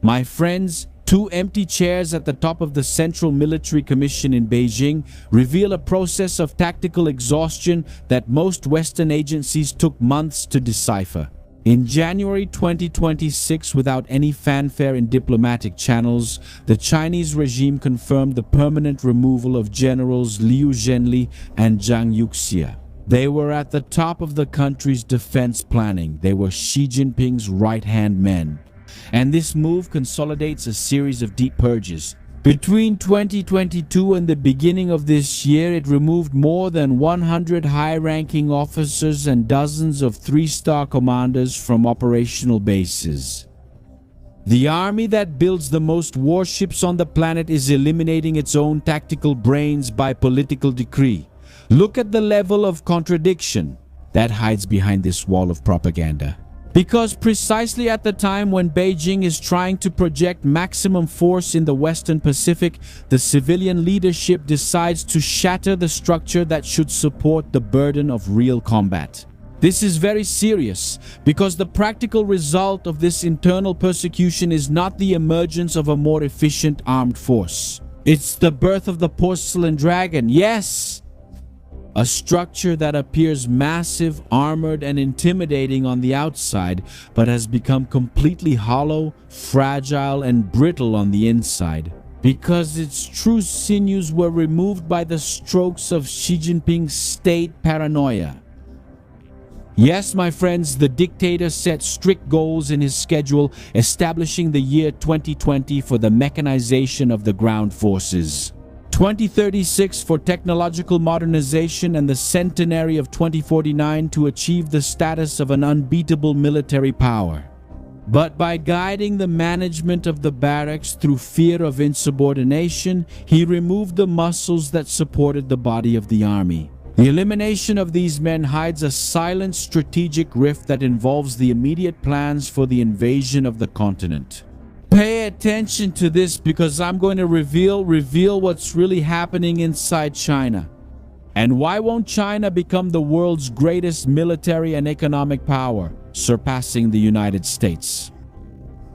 My friends, two empty chairs at the top of the Central Military Commission in Beijing reveal a process of tactical exhaustion that most Western agencies took months to decipher. In January 2026, without any fanfare in diplomatic channels, the Chinese regime confirmed the permanent removal of Generals Liu Zhenli and Zhang Yuxia. They were at the top of the country's defense planning. They were Xi Jinping's right-hand men. And this move consolidates a series of deep purges. Between 2022 and the beginning of this year, it removed more than 100 high-ranking officers and dozens of three-star commanders from operational bases. The army that builds the most warships on the planet is eliminating its own tactical brains by political decree. Look at the level of contradiction that hides behind this wall of propaganda. Because precisely at the time when Beijing is trying to project maximum force in the Western Pacific, the civilian leadership decides to shatter the structure that should support the burden of real combat. This is very serious because the practical result of this internal persecution is not the emergence of a more efficient armed force. It's the birth of the porcelain dragon. Yes! A structure that appears massive, armored, and intimidating on the outside, but has become completely hollow, fragile, and brittle on the inside. Because its true sinews were removed by the strokes of Xi Jinping's state paranoia. Yes, my friends, the dictator set strict goals in his schedule, establishing the year 2020 for the mechanization of the ground forces. 2036 for technological modernization, and the centenary of 2049 to achieve the status of an unbeatable military power. But by guiding the management of the barracks through fear of insubordination, he removed the muscles that supported the body of the army. The elimination of these men hides a silent strategic rift that involves the immediate plans for the invasion of the continent. Pay attention to this because I'm going to reveal what's really happening inside China. And why won't China become the world's greatest military and economic power, surpassing the United States?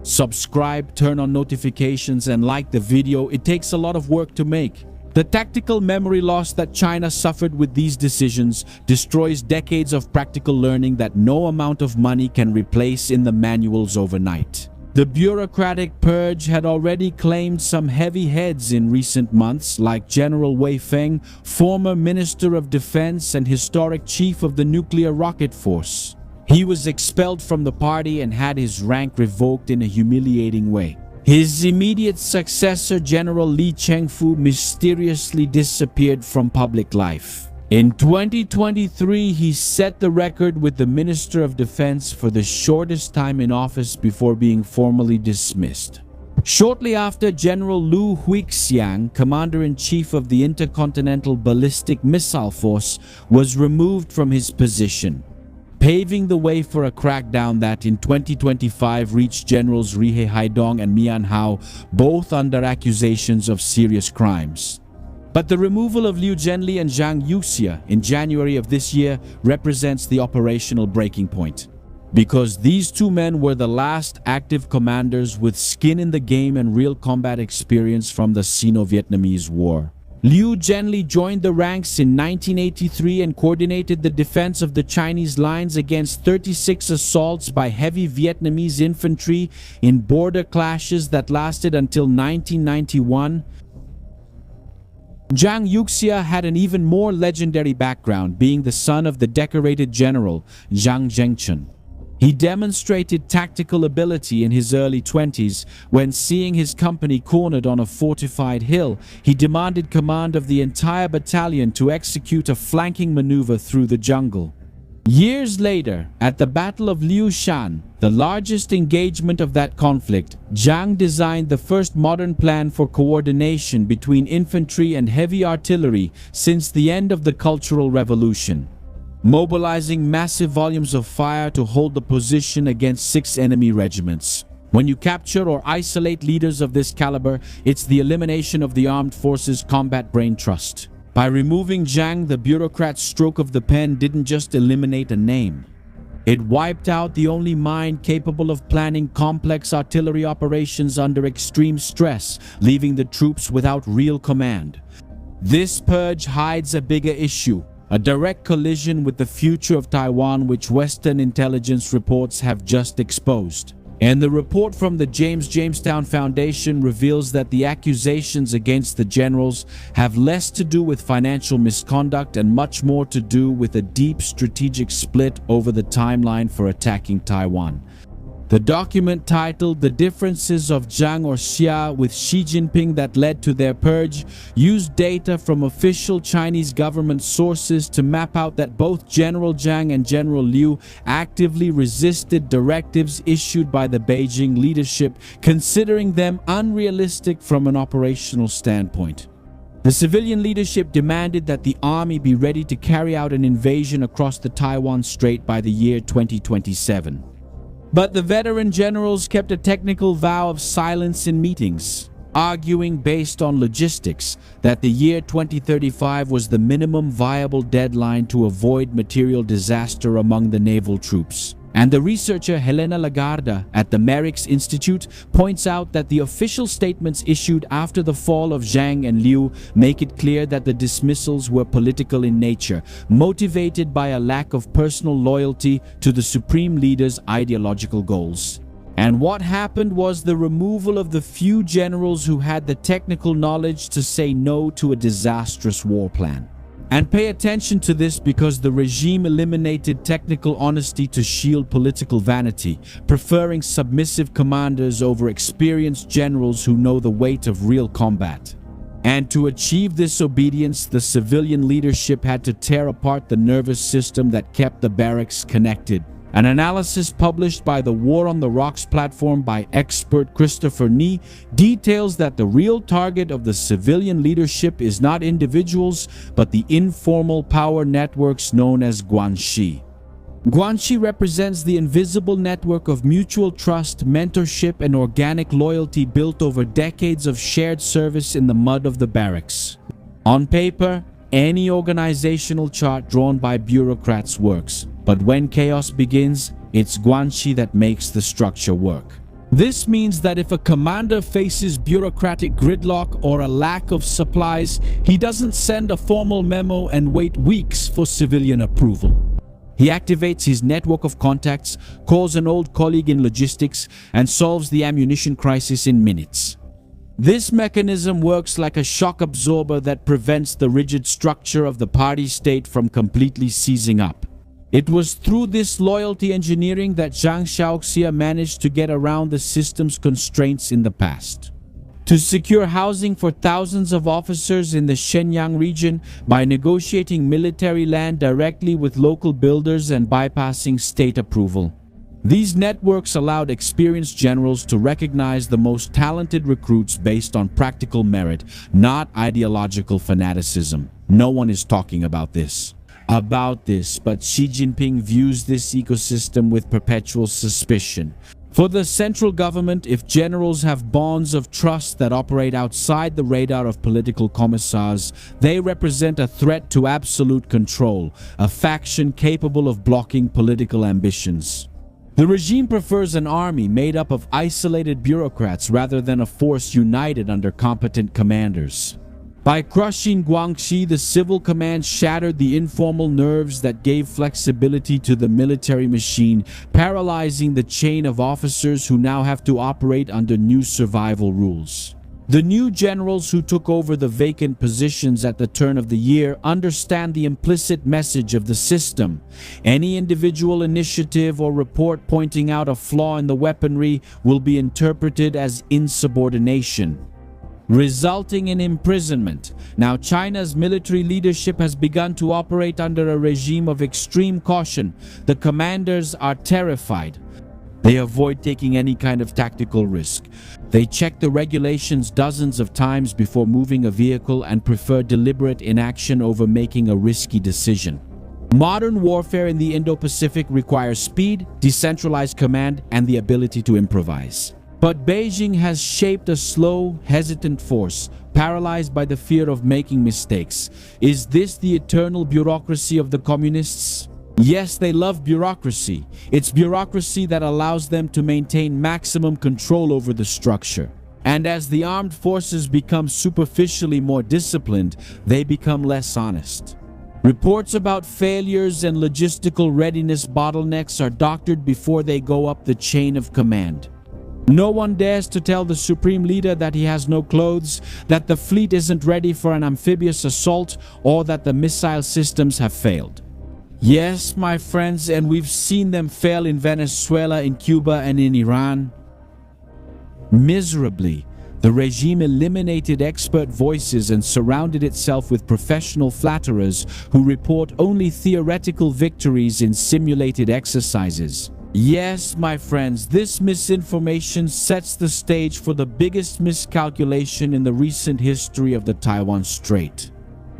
Subscribe, turn on notifications, and like the video. It takes a lot of work to make. The tactical memory loss that China suffered with these decisions destroys decades of practical learning that no amount of money can replace in the manuals overnight. The bureaucratic purge had already claimed some heavy heads in recent months, like General Wei Feng, former Minister of Defense and historic chief of the nuclear rocket force. He was expelled from the party and had his rank revoked in a humiliating way. His immediate successor, General Li Chengfu, mysteriously disappeared from public life. In 2023, he set the record with the Minister of Defense for the shortest time in office before being formally dismissed. Shortly after, General Lu Huixiang, Commander-in-Chief of the Intercontinental Ballistic Missile Force, was removed from his position, paving the way for a crackdown that in 2025 reached Generals Rihe Haidong and Mian Hao, both under accusations of serious crimes. But the removal of Liu Zhenli and Zhang Yuxia in January of this year represents the operational breaking point, because these two men were the last active commanders with skin in the game and real combat experience from the Sino-Vietnamese War. Liu Zhenli joined the ranks in 1983 and coordinated the defense of the Chinese lines against 36 assaults by heavy Vietnamese infantry in border clashes that lasted until 1991. Zhang Yuxia had an even more legendary background, being the son of the decorated general Zhang Zhengchen. He demonstrated tactical ability in his early 20s when, seeing his company cornered on a fortified hill, he demanded command of the entire battalion to execute a flanking maneuver through the jungle. Years later, at the Battle of Liu Shan, the largest engagement of that conflict, Zhang designed the first modern plan for coordination between infantry and heavy artillery since the end of the Cultural Revolution, mobilizing massive volumes of fire to hold the position against 6 enemy regiments. When you capture or isolate leaders of this caliber, it's the elimination of the armed forces' combat brain trust. By removing Zhang, the bureaucrat's stroke of the pen didn't just eliminate a name. It wiped out the only mind capable of planning complex artillery operations under extreme stress, leaving the troops without real command. This purge hides a bigger issue, a direct collision with the future of Taiwan, which Western intelligence reports have just exposed. And the report from the Jamestown Foundation reveals that the accusations against the generals have less to do with financial misconduct and much more to do with a deep strategic split over the timeline for attacking Taiwan. The document, titled "The Differences of Zhang or Xia with Xi Jinping That Led to Their Purge," used data from official Chinese government sources to map out that both General Zhang and General Liu actively resisted directives issued by the Beijing leadership, considering them unrealistic from an operational standpoint. The civilian leadership demanded that the army be ready to carry out an invasion across the Taiwan Strait by the year 2027. But the veteran generals kept a technical vow of silence in meetings, arguing based on logistics that the year 2035 was the minimum viable deadline to avoid material disaster among the naval troops. And the researcher Helena Lagarda at the Merrick's Institute points out that the official statements issued after the fall of Zhang and Liu make it clear that the dismissals were political in nature, motivated by a lack of personal loyalty to the supreme leader's ideological goals. And what happened was the removal of the few generals who had the technical knowledge to say no to a disastrous war plan. And pay attention to this, because the regime eliminated technical honesty to shield political vanity, preferring submissive commanders over experienced generals who know the weight of real combat. And to achieve this obedience, the civilian leadership had to tear apart the nervous system that kept the barracks connected. An analysis published by the War on the Rocks platform by expert Christopher Nee details that the real target of the civilian leadership is not individuals, but the informal power networks known as Guanxi. Guanxi represents the invisible network of mutual trust, mentorship, and organic loyalty built over decades of shared service in the mud of the barracks. On paper, any organizational chart drawn by bureaucrats works, but when chaos begins, it's Guanxi that makes the structure work. This means that if a commander faces bureaucratic gridlock or a lack of supplies, he doesn't send a formal memo and wait weeks for civilian approval. He activates his network of contacts, calls an old colleague in logistics, and solves the ammunition crisis in minutes. This mechanism works like a shock absorber that prevents the rigid structure of the party state from completely seizing up. It was through this loyalty engineering that Zhang Xiaoxia managed to get around the system's constraints in the past. To secure housing for thousands of officers in the Shenyang region by negotiating military land directly with local builders and bypassing state approval. These networks allowed experienced generals to recognize the most talented recruits based on practical merit, not ideological fanaticism. No one is talking about this. But Xi Jinping views this ecosystem with perpetual suspicion. For the central government, if generals have bonds of trust that operate outside the radar of political commissars, they represent a threat to absolute control, a faction capable of blocking political ambitions. The regime prefers an army made up of isolated bureaucrats rather than a force united under competent commanders. By crushing Guangxi, the civil command shattered the informal nerves that gave flexibility to the military machine, paralyzing the chain of officers who now have to operate under new survival rules. The new generals who took over the vacant positions at the turn of the year understand the implicit message of the system. Any individual initiative or report pointing out a flaw in the weaponry will be interpreted as insubordination, resulting in imprisonment. Now, China's military leadership has begun to operate under a regime of extreme caution. The commanders are terrified. They avoid taking any kind of tactical risk. They check the regulations dozens of times before moving a vehicle and prefer deliberate inaction over making a risky decision. Modern warfare in the Indo-Pacific requires speed, decentralized command, and the ability to improvise. But Beijing has shaped a slow, hesitant force, paralyzed by the fear of making mistakes. Is this the eternal bureaucracy of the communists? Yes, they love bureaucracy. It's bureaucracy that allows them to maintain maximum control over the structure. And as the armed forces become superficially more disciplined, they become less honest. Reports about failures and logistical readiness bottlenecks are doctored before they go up the chain of command. No one dares to tell the supreme leader that he has no clothes, that the fleet isn't ready for an amphibious assault, or that the missile systems have failed. Yes, my friends, and we've seen them fail in Venezuela, in Cuba, and in Iran. Miserably, the regime eliminated expert voices and surrounded itself with professional flatterers who report only theoretical victories in simulated exercises. Yes, my friends, this misinformation sets the stage for the biggest miscalculation in the recent history of the Taiwan Strait.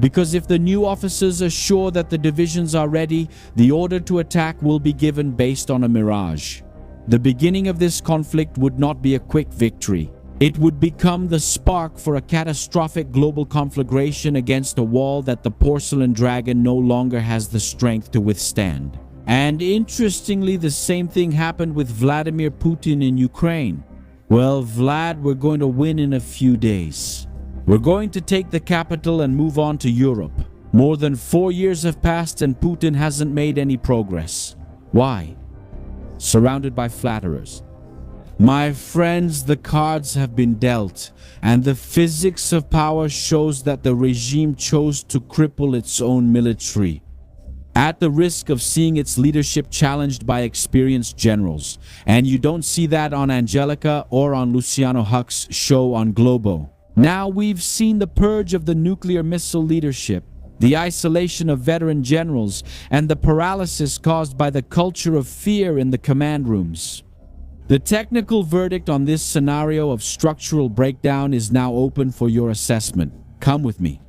Because if the new officers are sure that the divisions are ready, the order to attack will be given based on a mirage. The beginning of this conflict would not be a quick victory. It would become the spark for a catastrophic global conflagration against a wall that the porcelain dragon no longer has the strength to withstand. And interestingly, the same thing happened with Vladimir Putin in Ukraine. Well, Vlad, we're going to win in a few days. We're going to take the capital and move on to Europe. More than 4 years have passed and Putin hasn't made any progress. Why? Surrounded by flatterers. My friends, the cards have been dealt, and the physics of power shows that the regime chose to cripple its own military, at the risk of seeing its leadership challenged by experienced generals. And you don't see that on Angelica or on Luciano Huck's show on Globo. Now we've seen the purge of the nuclear missile leadership, the isolation of veteran generals, and the paralysis caused by the culture of fear in the command rooms. The technical verdict on this scenario of structural breakdown is now open for your assessment. Come with me.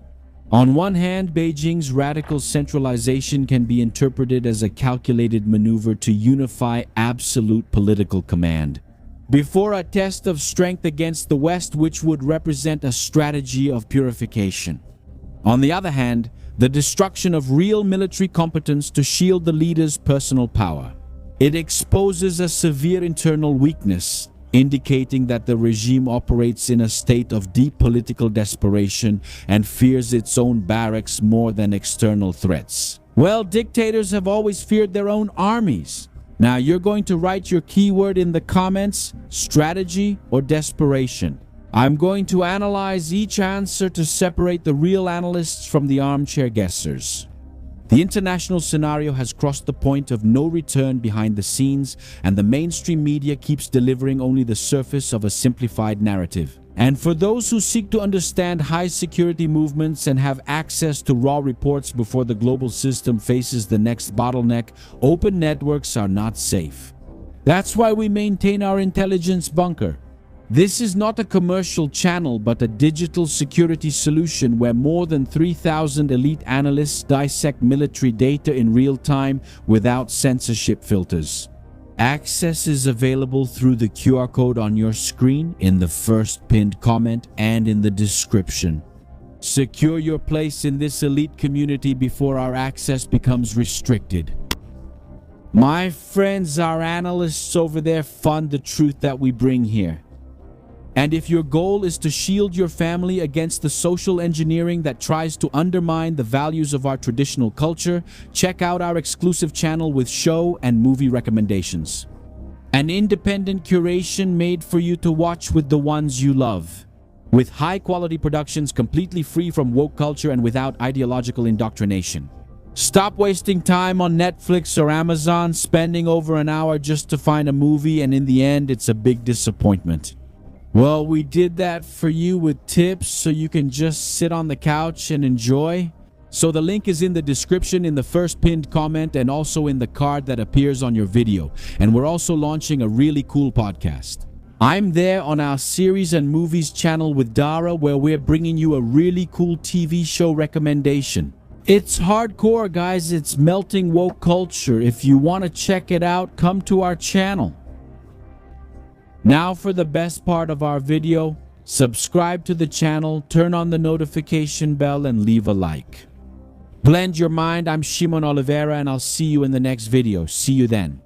On one hand, Beijing's radical centralization can be interpreted as a calculated maneuver to unify absolute political command before a test of strength against the West, which would represent a strategy of purification. On the other hand, the destruction of real military competence to shield the leader's personal power. It exposes a severe internal weakness, indicating that the regime operates in a state of deep political desperation and fears its own barracks more than external threats. Well, dictators have always feared their own armies. Now you're going to write your keyword in the comments: strategy or desperation. I'm going to analyze each answer to separate the real analysts from the armchair guessers. The international scenario has crossed the point of no return behind the scenes, and the mainstream media keeps delivering only the surface of a simplified narrative. And for those who seek to understand high security movements and have access to raw reports before the global system faces the next bottleneck, open networks are not safe. That's why we maintain our intelligence bunker. This is not a commercial channel, but a digital security solution where more than 3,000 elite analysts dissect military data in real time without censorship filters. Access is available through the QR code on your screen, in the first pinned comment, and in the description. Secure your place in this elite community before our access becomes restricted. My friends, our analysts over there fund the truth that we bring here. And if your goal is to shield your family against the social engineering that tries to undermine the values of our traditional culture, check out our exclusive channel with show and movie recommendations. An independent curation made for you to watch with the ones you love. With high-quality productions completely free from woke culture and without ideological indoctrination. Stop wasting time on Netflix or Amazon, spending over an hour just to find a movie, and in the end, it's a big disappointment. Well, we did that for you with tips so you can just sit on the couch and enjoy. So the link is in the description, in the first pinned comment, and also in the card that appears on your video. And we're also launching a really cool podcast. I'm there on our series and movies channel with Dara, where we're bringing you a really cool TV show recommendation. It's hardcore, guys. It's melting woke culture. If you want to check it out, come to our channel. Now for the best part of our video, subscribe to the channel, turn on the notification bell, and leave a like. Blend your mind. I'm Shimon Oliveira, and I'll see you in the next video. See you then.